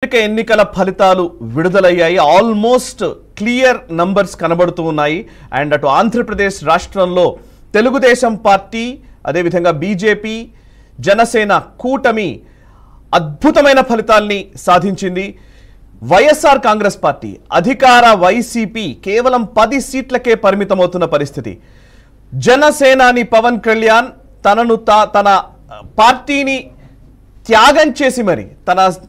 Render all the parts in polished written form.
సార్వత్రిక ఎన్నికల ఫలితాలు విడుదలయ్యాయి. ఆల్మోస్ట్ క్లియర్ నంబర్స్ కనబడుతూ ఉన్నాయి. అండ్ అటు ఆంధ్రప్రదేశ్ రాష్ట్రంలో తెలుగుదేశం పార్టీ, అదేవిధంగా బీజేపీ, జనసేన కూటమి అద్భుతమైన ఫలితాల్ని సాధించింది. వైఎస్ఆర్ కాంగ్రెస్ పార్టీ అధికార వైసీపీ కేవలం 10 సీట్లకే పరిమితమవుతున్న పరిస్థితి. జనసేనాని పవన్ కళ్యాణ్ తన పార్టీని త్యాగం చేసి మరి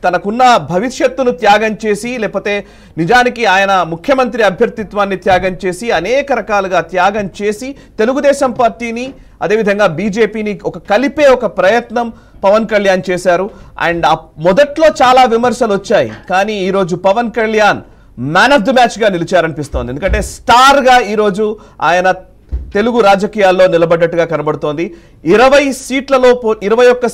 తనకున్న భవిష్యత్తును త్యాగం చేసి, లేకపోతే నిజానికి ఆయన ముఖ్యమంత్రి అభ్యర్థిత్వాన్ని త్యాగం చేసి, అనేక రకాలుగా త్యాగం చేసి తెలుగుదేశం పార్టీని అదేవిధంగా బీజేపీని కలిపే ఒక ప్రయత్నం పవన్ కళ్యాణ్ చేశారు. అండ్ మొదట్లో చాలా విమర్శలు వచ్చాయి, కానీ ఈరోజు Pawan Kalyan man of the match గా నిలిచారనిపిస్తోంది. ఎందుకంటే స్టార్ గా ఈరోజు ఆయన తెలుగు రాజకీయాల్లో నిలబడ్డట్టుగా కనబడుతోంది. 21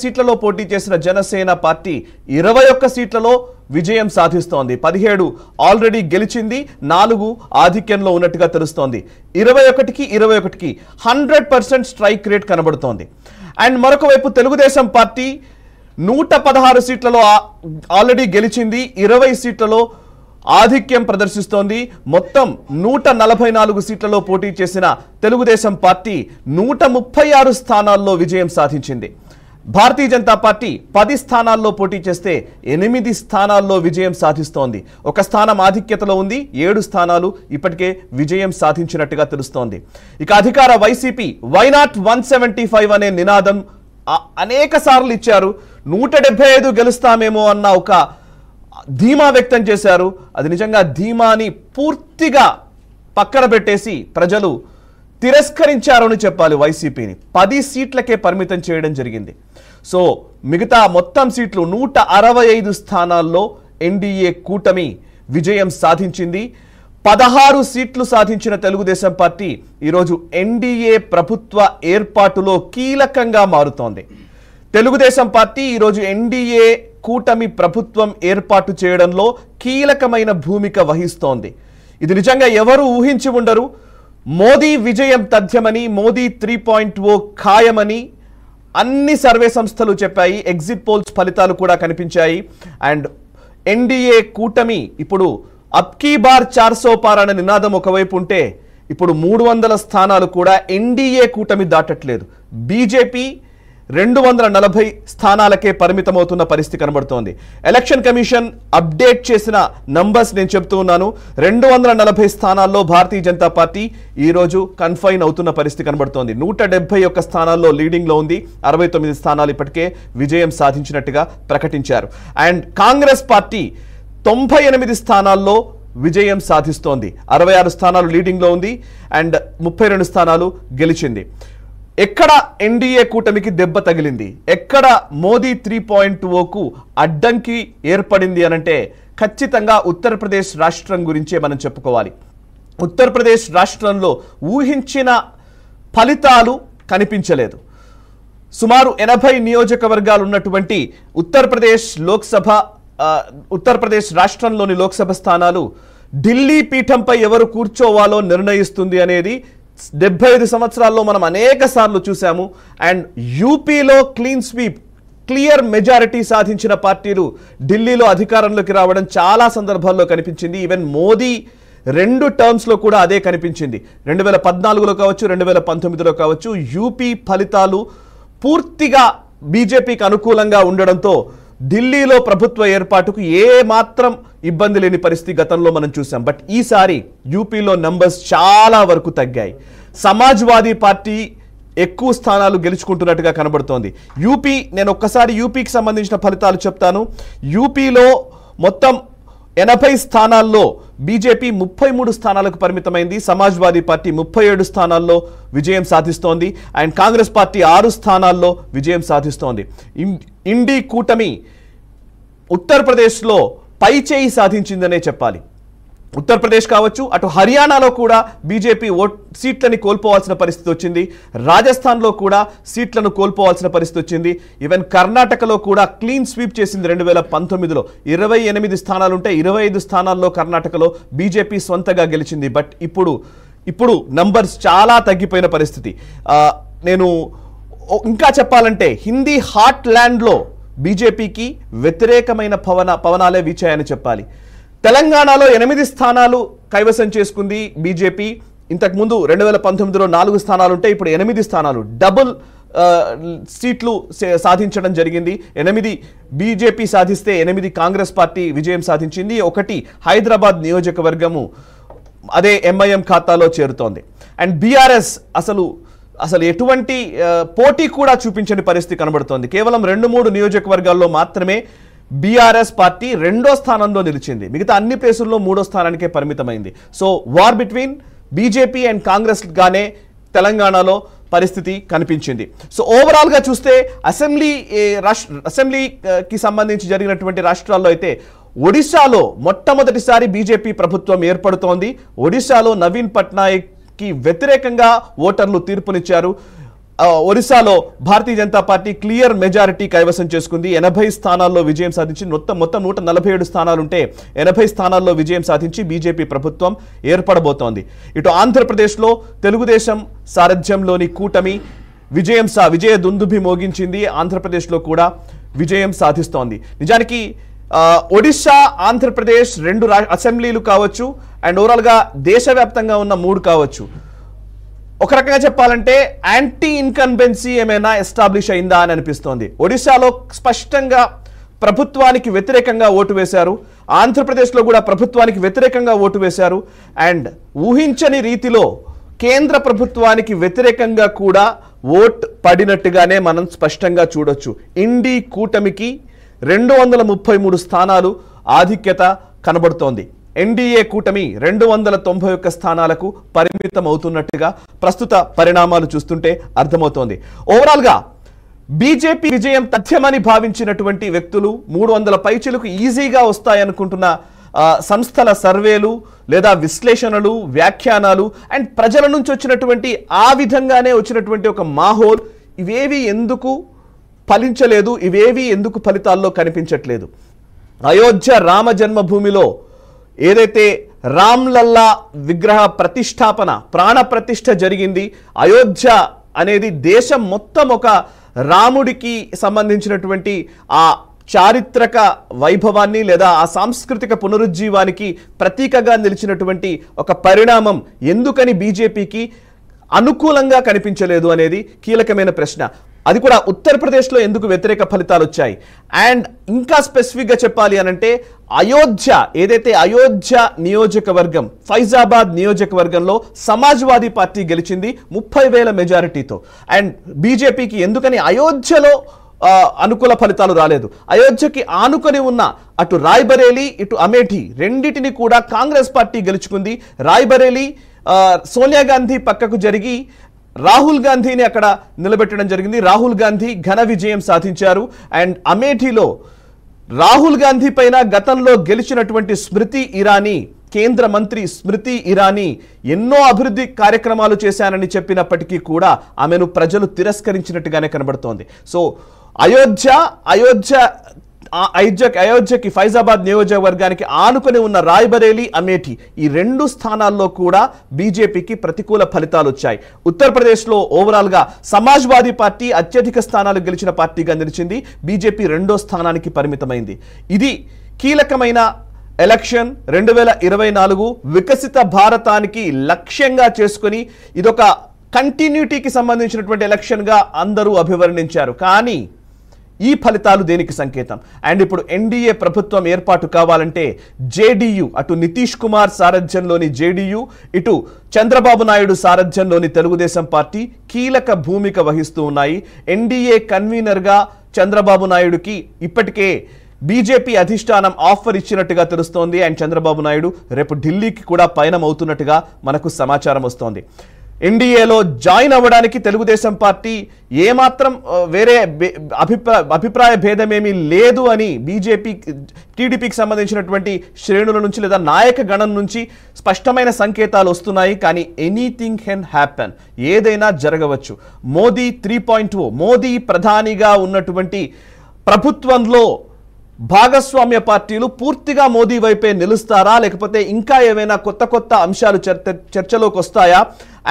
సీట్లలో పోటీ చేసిన జనసేన పార్టీ 21 సీట్లలో విజయం సాధిస్తోంది. 17 ఆల్రెడీ గెలిచింది, 4 ఆధిక్యంలో ఉన్నట్టుగా తెలుస్తోంది. 21కి 100% స్ట్రైక్ రేట్ కనబడుతోంది. అండ్ మరొక వైపు తెలుగుదేశం పార్టీ 116 సీట్లలో ఆల్రెడీ గెలిచింది, 20 సీట్లలో ఆధిక్యం ప్రదర్శిస్తోంది. మొత్తం 144 సీట్లలో పోటీ చేసిన తెలుగుదేశం పార్టీ 136 స్థానాల్లో విజయం సాధించింది. భారతీయ జనతా పార్టీ 10 స్థానాల్లో పోటీ చేస్తే 8 స్థానాల్లో విజయం సాధిస్తోంది. ఒక స్థానం ఆధిక్యతలో ఉంది, 7 స్థానాలు ఇప్పటికే విజయం సాధించినట్టుగా తెలుస్తోంది. ఇక అధికార వైసీపీ వై నాట్ 175 అనే నినాదం అనేక సార్లు ఇచ్చారు. 175 గెలుస్తామేమో అన్న ఒక ధీమా వ్యక్తం చేశారు. అది నిజంగా ధీమాని పూర్తిగా పక్కన పెట్టేసి ప్రజలు తిరస్కరించారు అని చెప్పాలి. వైసీపీని 10 సీట్లకే పరిమితం చేయడం జరిగింది. సో మిగతా మొత్తం సీట్లు 165 స్థానాల్లో ఎన్డీఏ కూటమి విజయం సాధించింది. 16 సీట్లు సాధించిన తెలుగుదేశం పార్టీ ఈరోజు ఎన్డీఏ ప్రభుత్వ ఏర్పాటులో కీలకంగా మారుతోంది. తెలుగుదేశం పార్టీ ఈరోజు ఎన్డీఏ కూటమి ప్రభుత్వం ఏర్పాటు చేయడంలో కీలకమైన భూమిక వహిస్తోంది. ఇది నిజంగా ఎవరు ఊహించి ఉండరు. మోదీ విజయం తథ్యమని, మోదీ 3.0 ఖాయమని అన్ని సర్వే సంస్థలు చెప్పాయి. ఎగ్జిట్ పోల్స్ ఫలితాలు కూడా కనిపించాయి. అండ్ ఎన్డీఏ కూటమి ఇప్పుడు అబ్కీ బార్ 400 పార్ అనే నినాదం ఒకవైపు ఉంటే, ఇప్పుడు 300 స్థానాలు కూడా ఎన్డీఏ కూటమి దాటట్లేదు. బీజేపీ 240 స్థానాలకే పరిమితమవుతున్న పరిస్థితి కనబడుతోంది. ఎలక్షన్ కమిషన్ అప్డేట్ చేసిన నంబర్స్ నేను చెప్తూ ఉన్నాను. 240 స్థానాల్లో భారతీయ జనతా పార్టీ ఈరోజు కన్ఫైన్ అవుతున్న పరిస్థితి కనబడుతోంది. 171 స్థానాల్లో లీడింగ్లో ఉంది. 69 స్థానాలు ఇప్పటికే విజయం సాధించినట్టుగా ప్రకటించారు. అండ్ కాంగ్రెస్ పార్టీ 98 స్థానాల్లో విజయం సాధిస్తోంది. 66 స్థానాలు లీడింగ్లో ఉంది అండ్ 32 స్థానాలు గెలిచింది. ఎక్కడ ఎన్డీఏ కూటమికి దెబ్బ తగిలింది, ఎక్కడ మోదీ 3.0కు అడ్డంకి ఏర్పడింది అనంటే ఖచ్చితంగా ఉత్తరప్రదేశ్ రాష్ట్రం గురించే మనం చెప్పుకోవాలి. ఉత్తరప్రదేశ్ రాష్ట్రంలో ఊహించిన ఫలితాలు కనిపించలేదు. సుమారు 80 నియోజకవర్గాలు ఉన్నటువంటి ఉత్తరప్రదేశ్ రాష్ట్రంలోని లోక్సభ స్థానాలు ఢిల్లీ పీఠంపై ఎవరు కూర్చోవాలో నిర్ణయిస్తుంది అనేది 75 సంవత్సరాల్లో మనం అనేక సార్లు చూసాము. అండ్ యూపీలో క్లీన్ స్వీప్, క్లియర్ మెజారిటీ సాధించిన పార్టీలు ఢిల్లీలో అధికారంలోకి రావడం చాలా సందర్భాల్లో కనిపించింది. ఈవెన్ మోదీ 2 టర్మ్స్లో కూడా అదే కనిపించింది. 2014లో కావచ్చు, 2019లో కావచ్చు. యూపీ ఫలితాలు పూర్తిగా బీజేపీకి అనుకూలంగా ఉండడంతో ఢిల్లీలో ప్రభుత్వ ఏర్పాటుకు ఏ మాత్రం ఇబ్బంది లేని పరిస్థితి గతంలో మనం చూసాం. బట్ ఈసారి యూపీలో నంబర్స్ చాలా వరకు తగ్గాయి. సమాజ్వాదీ పార్టీ ఎక్కువ స్థానాలు గెలుచుకుంటున్నట్టుగా కనబడుతోంది. నేను ఒక్కసారి యూపీకి సంబంధించిన ఫలితాలు చెప్తాను. యూపీలో మొత్తం 80 స్థానాల్లో బీజేపీ 33 స్థానాలకు పరిమితమైంది. సమాజ్వాదీ పార్టీ 37 స్థానాల్లో విజయం సాధిస్తోంది. అండ్ కాంగ్రెస్ పార్టీ 6 స్థానాల్లో విజయం సాధిస్తోంది. ఇండీ కూటమి ఉత్తరప్రదేశ్లో పైచేయి సాధించిందనే చెప్పాలి. ఉత్తరప్రదేశ్ కావచ్చు, అటు హర్యానాలో కూడా బీజేపీ సీట్లని కోల్పోవాల్సిన పరిస్థితి వచ్చింది. రాజస్థాన్లో కూడా సీట్లను కోల్పోవాల్సిన పరిస్థితి వచ్చింది. ఈవెన్ కర్ణాటకలో కూడా క్లీన్ స్వీప్ చేసింది. 2019లో 28 స్థానాలుంటే 25 స్థానాల్లో కర్ణాటకలో బీజేపీ సొంతగా గెలిచింది. బట్ ఇప్పుడు నంబర్స్ చాలా తగ్గిపోయిన పరిస్థితి. నేను ఇంకా చెప్పాలంటే హిందీ హార్ట్ ల్యాండ్లో బీజేపీకి వ్యతిరేకమైన పవనాలే వీచాయని చెప్పాలి. తెలంగాణలో 8 స్థానాలు కైవసం చేసుకుంది బీజేపీ. ఇంతకుముందు 2019లో 4 స్థానాలు ఉంటే ఇప్పుడు 8 స్థానాలు, డబుల్ సీట్లు సాధించడం జరిగింది. 8 బీజేపీ సాధిస్తే 8 కాంగ్రెస్ పార్టీ విజయం సాధించింది. 1 హైదరాబాద్ నియోజకవర్గము అదే ఎంఐఎం ఖాతాలో చేరుతోంది. అండ్ బీఆర్ఎస్ అసలు ఎటువంటి పోటీ కూడా చూపించని పరిస్థితి కనబడుతోంది. కేవలం 2-3 నియోజకవర్గాల్లో మాత్రమే బీఆర్ఎస్ పార్టీ 2వ స్థానంలో నిలిచింది. మిగతా అన్ని ప్లేసుల్లో 3వ స్థానానికే పరిమితమైంది. So war between BJP and Congress గానే తెలంగాణలో పరిస్థితి కనిపించింది. సో ఓవరాల్ గా చూస్తే అసెంబ్లీకి సంబంధించి జరిగినటువంటి రాష్ట్రాల్లో అయితే ఒడిశాలో మొట్టమొదటిసారి బీజేపీ ప్రభుత్వం ఏర్పడుతోంది. ఒడిశాలో నవీన్ పట్నాయక్ కి వ్యతిరేకంగా ఓటర్లు తీర్పునిచ్చారు. ఒడిశాలో Bharatiya Janata party clear majority కైవసం చేసుకుంది. 80 స్థానాల్లో విజయం సాధించి మొత్తం 147 స్థానాలుంటే 80 స్థానాల్లో విజయం సాధించి బీజేపీ ప్రభుత్వం ఏర్పడబోతోంది. ఇటు ఆంధ్రప్రదేశ్లో తెలుగుదేశం సారథ్యంలోని కూటమి విజయ దుందుభి మోగించింది. ఆంధ్రప్రదేశ్లో కూడా విజయం సాధిస్తోంది. నిజానికి ఒడిశా, ఆంధ్రప్రదేశ్ 2 అసెంబ్లీలు కావచ్చు అండ్ ఓవరాల్గా దేశవ్యాప్తంగా ఉన్న 3 కావచ్చు. ఒక రకంగా చెప్పాలంటే యాంటీ ఇన్కంబెన్సీ ఏమైనా ఎస్టాబ్లిష్ అయిందా అని అనిపిస్తోంది. ఒడిశాలో స్పష్టంగా ప్రభుత్వానికి వ్యతిరేకంగా ఓటు వేశారు. ఆంధ్రప్రదేశ్లో కూడా ప్రభుత్వానికి వ్యతిరేకంగా ఓటు వేశారు. అండ్ ఊహించని రీతిలో కేంద్ర ప్రభుత్వానికి వ్యతిరేకంగా కూడా ఓట్ పడినట్టుగానే మనం స్పష్టంగా చూడొచ్చు. ఇండి కూటమికి 233 స్థానాలు ఆధిక్యత కనబడుతోంది. ఎన్డీఏ కూటమి 291 స్థానాలకు పరిమితం అవుతున్నట్టుగా ప్రస్తుత పరిణామాలు చూస్తుంటే అర్థమవుతోంది. ఓవరాల్ గా బీజేపీ విజయం తథ్యమని భావించినటువంటి వ్యక్తులు 300 పైచిలకు ఈజీగా వస్తాయనుకుంటున్న సంస్థల సర్వేలు లేదా విశ్లేషణలు, వ్యాఖ్యానాలు అండ్ ప్రజల నుంచి వచ్చినటువంటి ఆ విధంగానే వచ్చినటువంటి ఒక మాహోల్ ఇవేవి ఎందుకు ఫలించలేదు, ఇవేవి ఎందుకు ఫలితాల్లో కనిపించట్లేదు? అయోధ్య రామ జన్మభూమిలో ఏదైతే రామ్లల్లా విగ్రహ ప్రతిష్టాపన, ప్రాణ ప్రతిష్ఠ జరిగింది. అయోధ్య అనేది దేశం మొత్తం ఒక రాముడికి సంబంధించినటువంటి ఆ చారిత్రక వైభవాన్ని లేదా ఆ సాంస్కృతిక పునరుజ్జీవానికి ప్రతీకగా నిలిచినటువంటి ఒక పరిణామం ఎందుకని బీజేపీకి అనుకూలంగా కనిపించలేదు అనేది కీలకమైన ప్రశ్న. అది కూడా ఉత్తరప్రదేశ్లో ఎందుకు వ్యతిరేక ఫలితాలు వచ్చాయి? అండ్ ఇంకా స్పెసిఫిక్గా చెప్పాలి అనంటే అయోధ్య ఏదైతే అయోధ్య నియోజకవర్గం, ఫైజాబాద్ నియోజకవర్గంలో సమాజ్వాదీ పార్టీ గెలిచింది 30,000 మెజారిటీతో. అండ్ బీజేపీకి ఎందుకని అయోధ్యలో అనుకూల ఫలితాలు రాలేదు? అయోధ్యకి ఆనుకొని ఉన్న అటు రాయ్బరేలీ ఇటు అమేఠీ రెండింటిని కూడా కాంగ్రెస్ పార్టీ గెలుచుకుంది. రాయ్బరేలీ సోనియా గాంధీ పక్కకు జరిగి రాహుల్ గాంధీని అక్కడ నిలబెట్టడం జరిగింది. రాహుల్ గాంధీ ఘన విజయం సాధించారు. అండ్ అమేఠీలో రాహుల్ గాంధీ పైన గతంలో గెలిచినటువంటి స్మృతి ఇరానీ, కేంద్ర మంత్రి స్మృతి ఇరానీ ఎన్నో అభివృద్ధి కార్యక్రమాలు చేశానని చెప్పినప్పటికీ కూడా ఆమెను ప్రజలు తిరస్కరించినట్టుగానే కనబడుతోంది. సో అయోధ్యకి ఫైజాబాద్ నియోజకవర్గానికి ఆనుకొని ఉన్న రాయ్బరేలీ, అమేఠీ ఈ 2 స్థానాల్లో కూడా బీజేపీకి ప్రతికూల ఫలితాలు వచ్చాయి. ఉత్తరప్రదేశ్లో ఓవరాల్ గా సమాజ్వాదీ పార్టీ అత్యధిక స్థానాలు గెలిచిన పార్టీగా నిలిచింది. బీజేపీ 2వ స్థానానికి పరిమితమైంది. ఇది కీలకమైన ఎలక్షన్. 2024 వికసిత భారతానికి లక్ష్యంగా చేసుకుని ఇదొక కంటిన్యూటీకి సంబంధించినటువంటి ఎలక్షన్ గా అందరూ అభివర్ణించారు. కానీ ఈ ఫలితాలు దేనికి సంకేతం? అండ్ ఇప్పుడు ఎన్డీఏ ప్రభుత్వం ఏర్పాటు కావాలంటే జేడీయూ, అటు నితీష్ కుమార్ సారథ్యంలోని జేడీయూ, ఇటు చంద్రబాబు నాయుడు సారథ్యంలోని తెలుగుదేశం పార్టీ కీలక భూమిక వహిస్తూ ఉన్నాయి. ఎన్డీఏ కన్వీనర్గా చంద్రబాబు నాయుడుకి ఇప్పటికే బీజేపీ అధిష్టానం ఆఫర్ ఇచ్చినట్టుగా తెలుస్తోంది. అండ్ చంద్రబాబు నాయుడు రేపు ఢిల్లీకి కూడా పయనమవుతున్నట్టుగా మనకు సమాచారం వస్తోంది. ఎన్డీఏలో జాయిన్ అవ్వడానికి తెలుగుదేశం పార్టీ ఏమాత్రం వేరే అభిప్రాయ భేదమేమీ లేదు అని టీడీపీకి సంబంధించినటువంటి శ్రేణుల నుంచి లేదా నాయక గణం నుంచి స్పష్టమైన సంకేతాలు వస్తున్నాయి. కానీ ఎనీథింగ్ కెన్ హ్యాపెన్, ఏదైనా జరగవచ్చు. మోదీ 3.0, మోదీ ప్రధానిగా ఉన్నటువంటి ప్రభుత్వంలో భాగస్వామ్య పార్టీలు పూర్తిగా మోదీ వైపే నిలుస్తారా, లేకపోతే ఇంకా ఏమైనా కొత్త అంశాలు చర్చలోకి వస్తాయా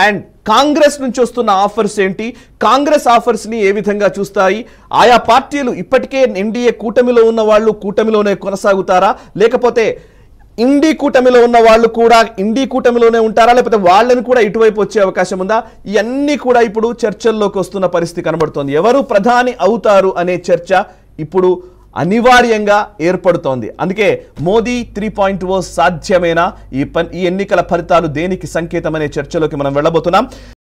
అండ్ కాంగ్రెస్ నుంచి వస్తున్న ఆఫర్స్ ఏంటి, కాంగ్రెస్ ఆఫర్స్ ని ఏ విధంగా చూస్తాయి, ఆయా పార్టీలు ఇప్పటికే ఎన్డీఏ కూటమిలో ఉన్న వాళ్ళు కూటమిలోనే కొనసాగుతారా, లేకపోతే ఇండి కూటమిలో ఉన్న వాళ్ళు కూడా ఇండి కూటమిలోనే ఉంటారా, లేకపోతే వాళ్ళని కూడా ఇటువైపు వచ్చే అవకాశం ఉందా? ఇవన్నీ కూడా ఇప్పుడు చర్చల్లోకి వస్తున్న పరిస్థితి కనబడుతోంది. ఎవరు ప్రధాని అవుతారు అనే చర్చ ఇప్పుడు అనివార్యంగా ఏర్పడుతోంది. అందుకే మోదీ 3.0 సాధ్యమేనా, ఈ ఎన్నికల ఫలితాలు దేనికి సంకేతం అనే చర్చలోకి మనం వెళ్ళబోతున్నాం.